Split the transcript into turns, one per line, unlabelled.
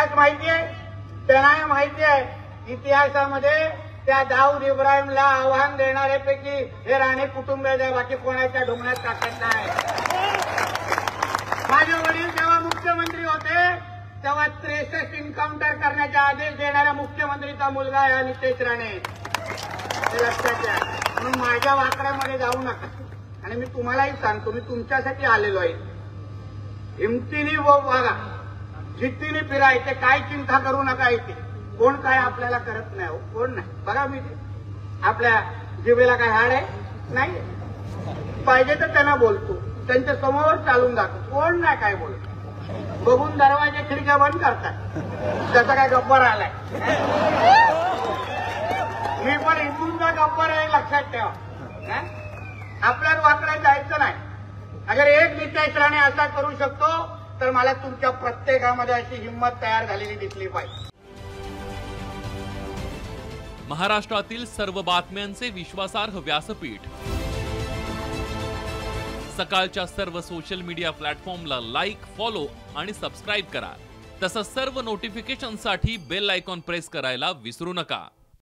इतिहास माहिती आहे, त्यांना माहिती आहे इतिहासामध्ये त्या दाऊद इब्राहिमला आव्हान देणाऱ्यापैकी हे राणे कुटुंबाच्या बाकी कोणाच्या ढोंगण्यात टाकत नाही। माझे वडील जेव्हा मुख्यमंत्री होते तेव्हा 63 एन्काउंटर करण्याचे आदेश देणाऱ्या मुख्यमंत्रीचा मुलगा आहे नितेश राणे, हे लक्षात घ्या। म्हणून माझ्या वाकड्यामध्ये जाऊ नका आणि मी तुम्हालाही सांगतो, मी तुमच्यासाठी आलेलो आहे। हिमतीने वागा, जिद्दीने फिरायचे, काय चिंता करू नका। इथे कोण काय आपल्याला करत नाही हो, कोण नाही। बघा मी आपल्या जिभेला काय हाड आहे नाही, पाहिजे तर त्यांना बोलतो, त्यांच्या समोर चालून जातो, कोण नाही काय बोलत। बघून दरवाजे खिडक्या बंद करतात, त्याचा काय गब्बर आलाय। मी पण हिंदूंचा गब्बर आहे, लक्षात ठेवा। आपल्याच वाकड्यात जायचं नाही। अगर एक नितेश राणे असा करू शकतो तर मला तुमच्या प्रत्येकामध्ये अशी हिंमत तयार झालेली दिसली पाहिजे।
महाराष्ट्रातील सर्व बातम्यांचे विश्वासार्ह व्यासपीठ, सकाळच्या सर्व सोशल मीडिया प्लॅटफॉर्मला लाईक, फॉलो आणि सबस्क्राईब करा। तसंच सर्व नोटिफिकेशनसाठी बेल आयकॉन प्रेस करायला विसरू नका।